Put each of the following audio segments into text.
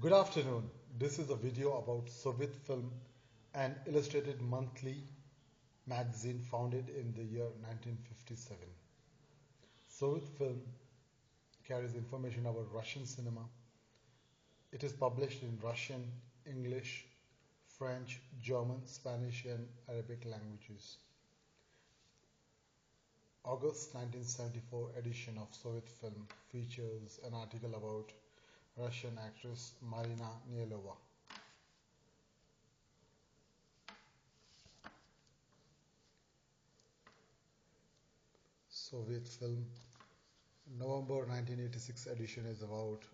Good afternoon. This is a video about Sovexportfilm, an illustrated monthly magazine founded in the year 1957. Sovexportfilm carries information about Russian cinema. It is published in Russian, English, French, German, Spanish, and Arabic languages. August 1974 edition of Sovexportfilm features an article about Russian actress Marina Nielova. Sovexportfilm November 1986 edition is about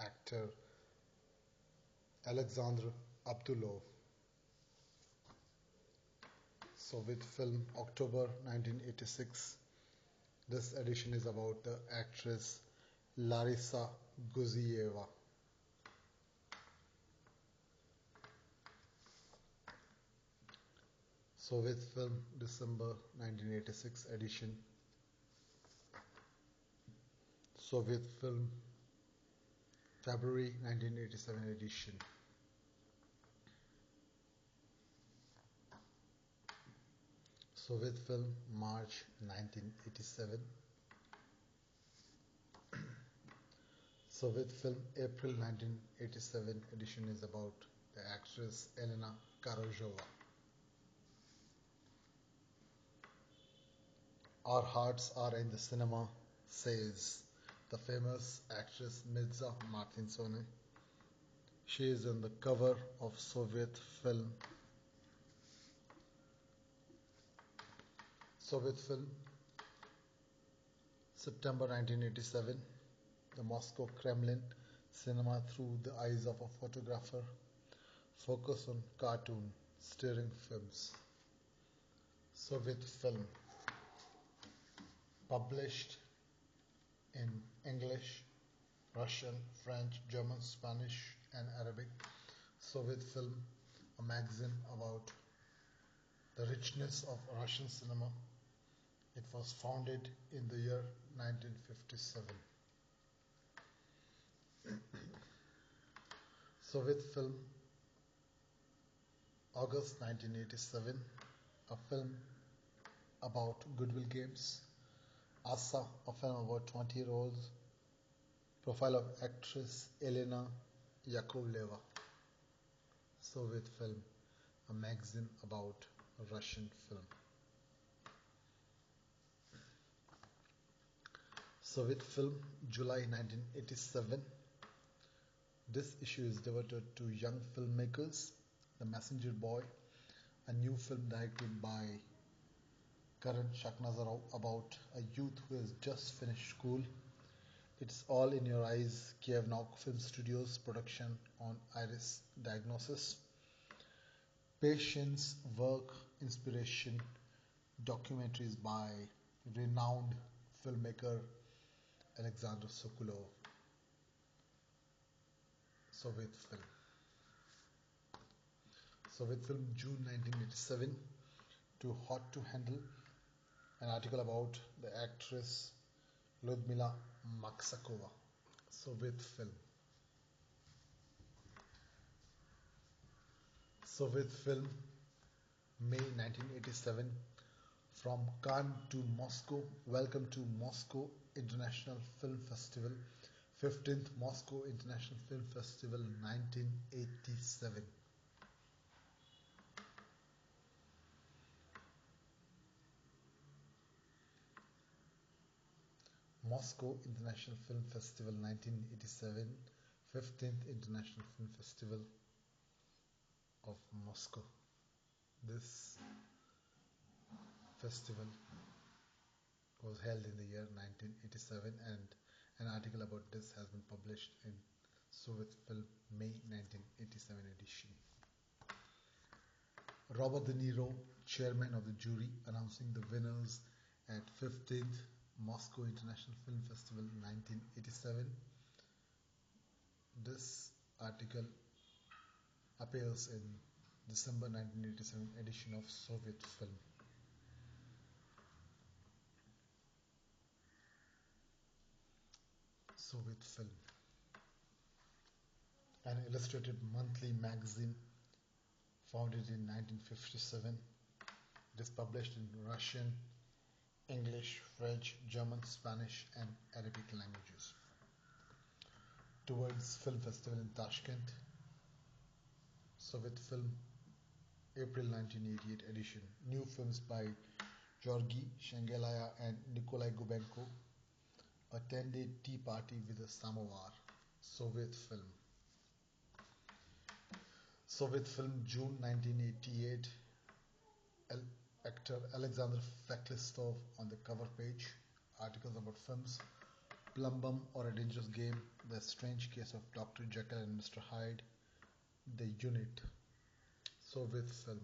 actor Alexander Abdulov. Sovexportfilm October 1986. This edition is about the actress Larisa Guzieva. Sovexportfilm December 1986 edition. Sovexportfilm February 1987 edition. Sovexportfilm March 1987. Sovexportfilm April 1987 edition is about the actress Elena Karozhova. Our hearts are in the cinema, says the famous actress Mirza Martinsone. She is on the cover of Sovexportfilm. Sovexportfilm September 1987. The Moscow Kremlin cinema through the eyes of a photographer. Focus on cartoon, stirring films. Sovexportfilm published in English, Russian, French, German, Spanish, and Arabic. Sovexportfilm, a magazine about the richness of Russian cinema. It was founded in the year 1957. Sovexportfilm August 1987, a film about Goodwill Games. Asa, a film about 20-year-olds. Profile of actress Elena Yakovleva. Sovexportfilm, a magazine about Russian film. Sovexportfilm July 1987. This issue is devoted to young filmmakers. The Messenger Boy, a new film directed by Karan Shaknazarov about a youth who has just finished school. It's All in Your Eyes, Kiev Now Film Studios production on Iris Diagnosis. Patience, Work, Inspiration, documentaries by renowned filmmaker Alexander Sokolov. Sovexportfilm. Sovexportfilm June 1987. Too Hot to Handle, an article about the actress Lyudmila Maksakova. Sovexportfilm. Sovexportfilm May 1987. From Cannes to Moscow. Welcome to Moscow International Film Festival. 15th Moscow International Film Festival 1987. Moscow International Film Festival 1987, 15th International Film Festival of Moscow. This festival was held in the year 1987 and an article about this has been published in Sovexportfilm May 1987 edition. Robert De Niro, chairman of the jury, announcing the winners at 15th Moscow International Film Festival 1987. This article appears in December 1987 edition of Sovexportfilm. Sovexportfilm. an illustrated monthly magazine founded in 1957. It is published in Russian, English, French, German, Spanish, and Arabic languages. Towards Film Festival in Tashkent, Soviet Film, April 1988 edition. New films by Georgy Shengelaya and Nikolai Gubenko. A 10-day tea party with a samovar. Soviet Film. Soviet Film, June 1988. Actor Alexander Feklistov on the cover page. Articles about films. Plum Bum or a Dangerous Game. The Strange Case of Dr. Jekyll and Mr. Hyde. The Unit. Soviet Film.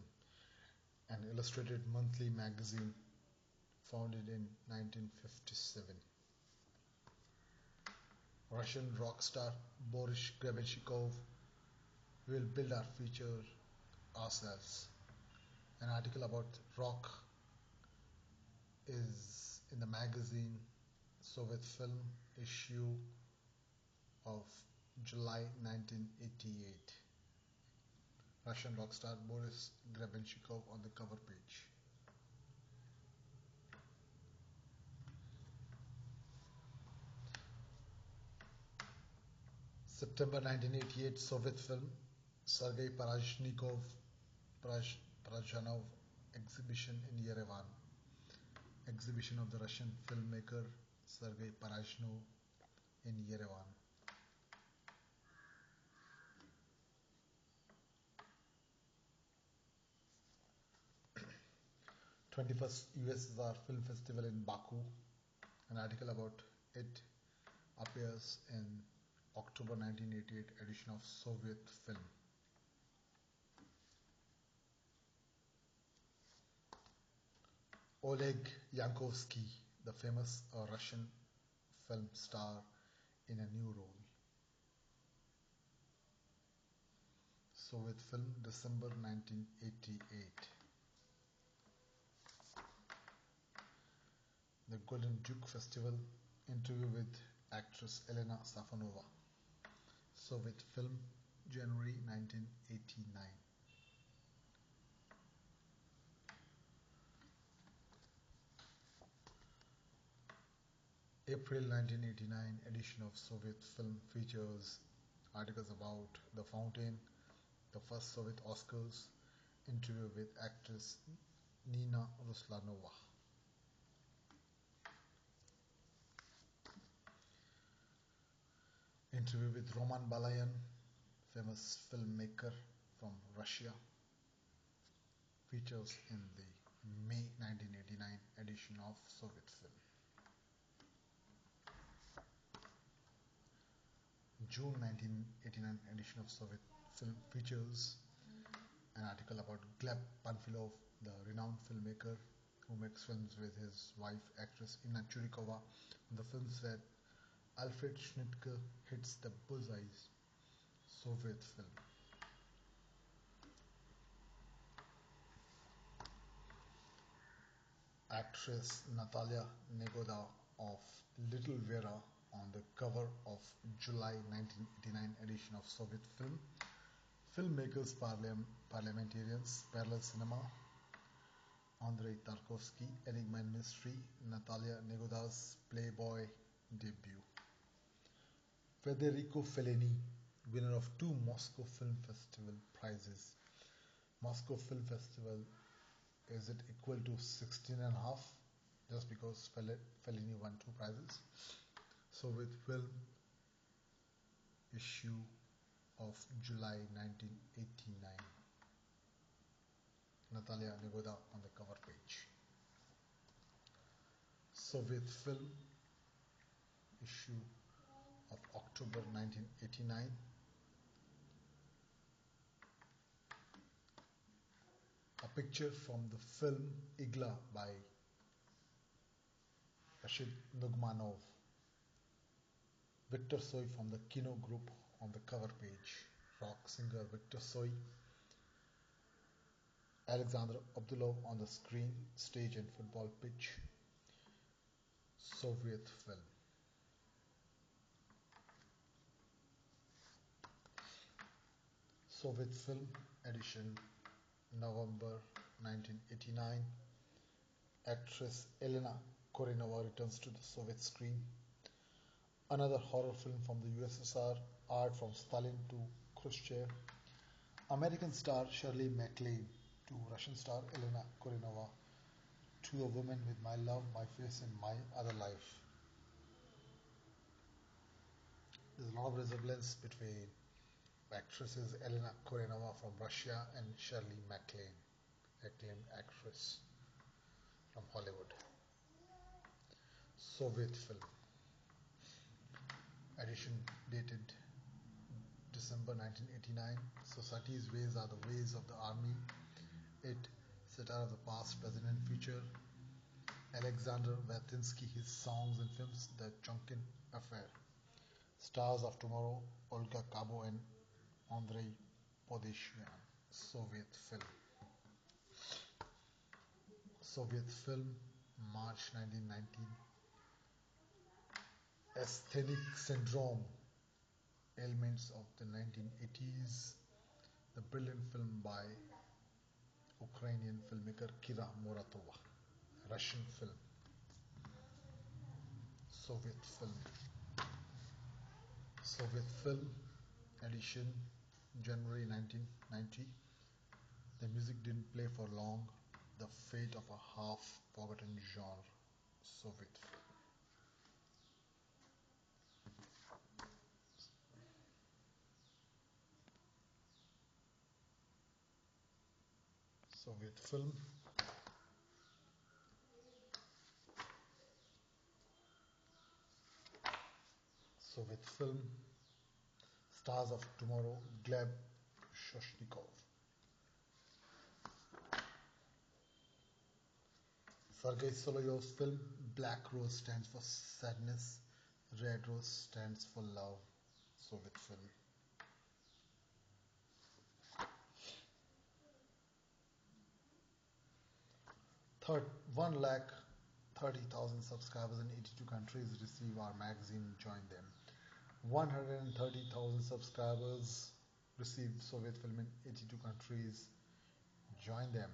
An illustrated monthly magazine founded in 1957. Russian rock star Boris Grebenshikov. We will build our future ourselves. An article about rock is in the magazine Soviet Film issue of July 1988. Russian rock star Boris Grebenshikov on the cover page. September 1988 Soviet Film Sergei Parajanov exhibition in Yerevan. Exhibition of the Russian filmmaker Sergei Parajanov in Yerevan. 21st USSR Film Festival in Baku. An article about it appears in October 1988 edition of Soviet Film. Oleg Yankovsky, the famous Russian film star in a new role. Soviet Film, December 1988. The Golden Duke Festival, interview with actress Elena Safonova. Soviet Film, January 1989. April 1989 edition of Soviet Film features articles about The Fountain, the first Soviet Oscars, interview with actress Nina Ruslanova. Interview with Roman Balayan, famous filmmaker from Russia, features in the May 1989 edition of Soviet Film. June 1989 edition of Soviet Film features an article about Gleb Panfilov, the renowned filmmaker who makes films with his wife, actress Inna Churikova, on the film set Alfred Schnittke hits the bullseyes. Soviet Film. Actress Natalia Negoda of Little Vera on the cover of July 1989 edition of Soviet Film. Filmmakers, parliamentarians, parallel cinema, Andrei Tarkovsky, Enigma and Mystery, Natalia Negoda's Playboy debut. Federico Fellini, winner of 2 Moscow Film Festival prizes. Moscow Film Festival, is it equal to 16.5 just because Fellini won 2 prizes? Soviet Film issue of July 1989. Natalia Negoda on the cover page. Soviet Film issue of October 1989. A picture from the film Igla by Rashid Nugmanov. Victor Tsoi from the Kino Group on the cover page. Rock singer Victor Tsoi. Alexander Abdulov on the screen, stage and football pitch. Soviet Film. Soviet film edition, November 1989. Actress Elena Korenova returns to the Soviet screen. Another horror film from the USSR, art from Stalin to Khrushchev. American star Shirley MacLaine to Russian star Elena Korenova. To a woman with my love, my face, and my other life. There's a lot of resemblance between actresses Elena Korenova from Russia and Shirley MacLaine, acclaimed actress from Hollywood. Soviet film edition dated December 1989. Society's ways are the ways of the army. It, satire of the past, present and future. Alexander Vertinsky, his songs and films, The Chunkin Affair. Stars of Tomorrow, Olga Kabo and Andrei Podeshian. Soviet film. Soviet film, March 1919. Asthenic syndrome, elements of the 1980s. The brilliant film by Ukrainian filmmaker Kira Muratova. Russian film. Soviet film. Soviet film edition, January 1990. The music didn't play for long. The fate of a half-forgotten genre. Soviet film. Soviet film. Soviet film. Stars of Tomorrow, Gleb Shoshnikov. Sergei Solovyov's film, Black Rose stands for sadness, Red Rose stands for love. Soviet film. Third, 1,30,000 subscribers in 82 countries receive our magazine. Join them. 130,000 subscribers received Soviet film in 82 countries. Join them.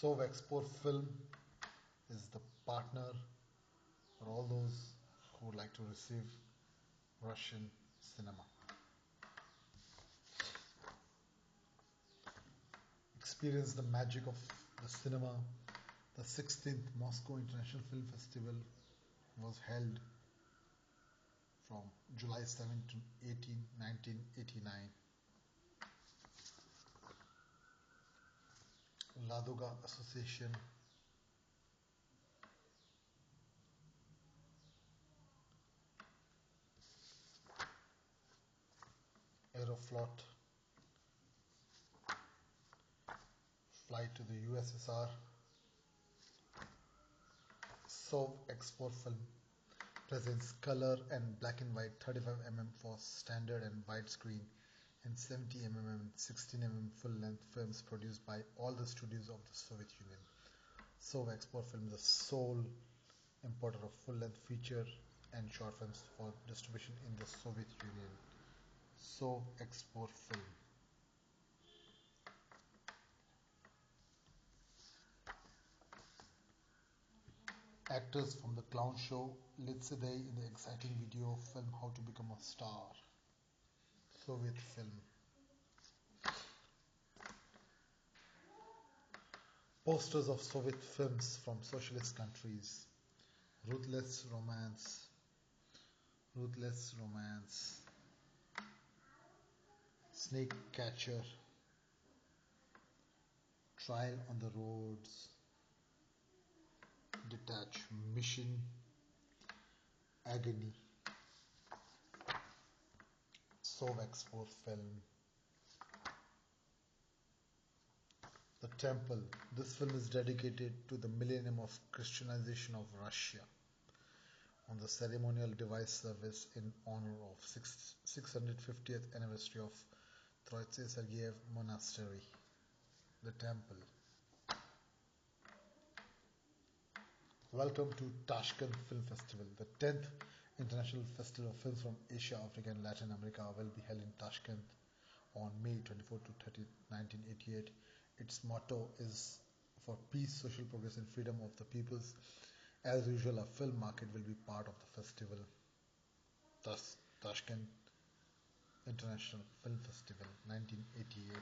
Sovexportfilm is the partner for all those who would like to receive Russian cinema. Experience the magic of the cinema. The 16th Moscow International Film Festival was held from July 7 to 18, 1989. Ladoga Association, Aeroflot, flight to the USSR, Sovexportfilm presents color and black and white 35mm for standard and widescreen and 70mm and 16mm full-length films produced by all the studios of the Soviet Union. Sovexportfilm is the sole importer of full-length feature and short films for distribution in the Soviet Union. Sovexportfilm. Actors from The Clown Show, Litsidei in the exciting video film How to Become a Star. Soviet film. Posters of Soviet films from socialist countries. Ruthless Romance. Ruthless Romance. Snake Catcher. Trial on the Roads. Detach Mission. Agony. Sovexportfilm. The Temple. This film is dedicated to the millennium of Christianization of Russia on the ceremonial device service in honor of 650th anniversary of Troitsy Sergeyev Monastery. The Temple. Welcome to Tashkent Film Festival. The 10th International Festival of Films from Asia, Africa and Latin America will be held in Tashkent on May 24 to 30, 1988. Its motto is for peace, social progress and freedom of the peoples. As usual, a film market will be part of the festival. Thus, Tashkent International Film Festival 1988.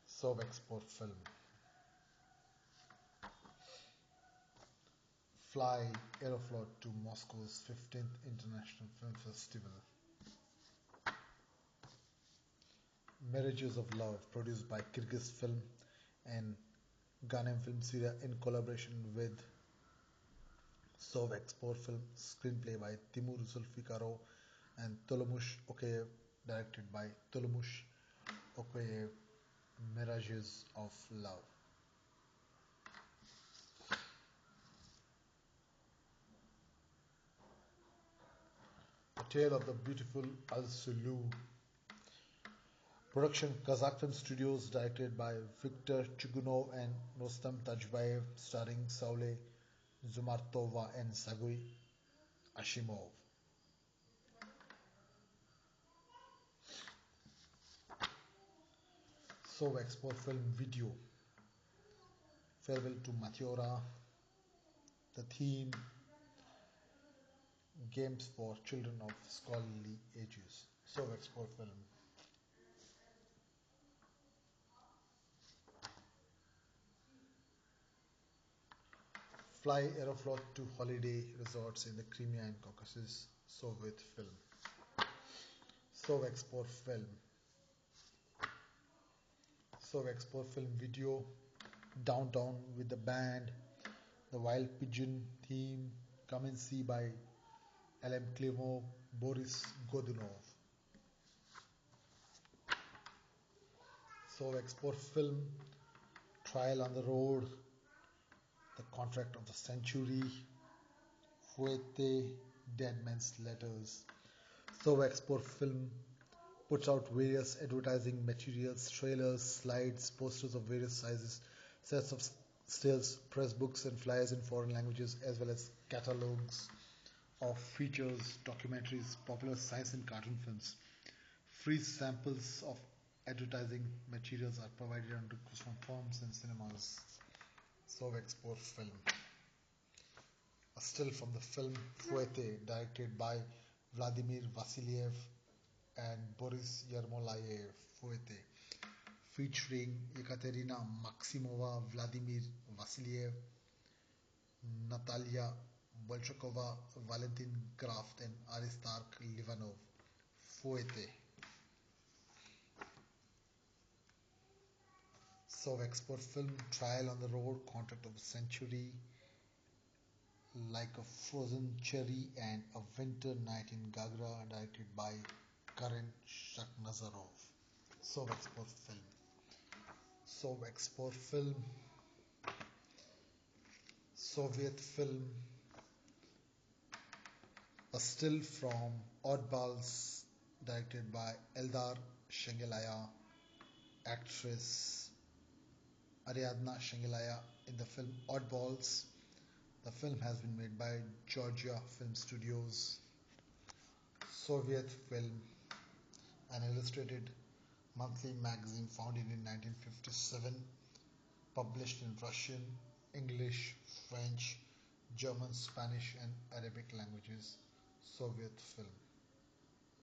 Sovexportfilm. Fly Aeroflot to Moscow's 15th International Film Festival. Marriages of Love, produced by Kyrgyz Film and Ghanem Film Syria in collaboration with Sovexportfilm, screenplay by Timur Zulfikarov and Tolumush Okeyev, directed by Tolumush Okeyev. Marriages of Love. A Tale of the Beautiful Al-Sulu. Production Kazakh Film Studios, directed by Viktor Chugunov and Rostam Tajbayev, starring Saule Zumartova and Saguy Ashimov. Sovexportfilm video. Farewell to Matiora. The theme: games for children of scholarly ages. Sovexportfilm. Fly Aeroflot to holiday resorts in the Crimea and Caucasus. Soviet film. Sovexportfilm. Sovexportfilm video. Downtown with the Band. The Wild Pigeon theme. Come and See by L.M. Klimov, Boris Godunov. Sovexportfilm. Trial on the Road. The Contract of the Century. Fuete, Dead Man's Letters. Sovexportfilm puts out various advertising materials, trailers, slides, posters of various sizes, sets of stills, press books and flyers in foreign languages, as well as catalogs of features, documentaries, popular science and cartoon films. Free samples of advertising materials are provided on request from firms and cinemas. Sovexportfilm. A still from the film Fuete, directed by Vladimir Vasiliev and Boris Yermolayev. Fuete, featuring Ekaterina Maximova, Vladimir Vasiliev, Natalia Bolshakova, Valentin Kraft and Aristark Livanov. Fuete. Sovexportfilm. Trial on the Road, Contract of the Century, Like a Frozen Cherry and A Winter Night in Gagra, directed by Karen Shakhnazarov. Sovexportfilm. Sovexportfilm. Soviet film. A still from Oddballs, directed by Eldar Shengelaya, actress Ariadna Shengelaya in the film Oddballs. The film has been made by Georgia Film Studios. Soviet film, an illustrated monthly magazine founded in 1957, published in Russian, English, French, German, Spanish and Arabic languages. Soviet film.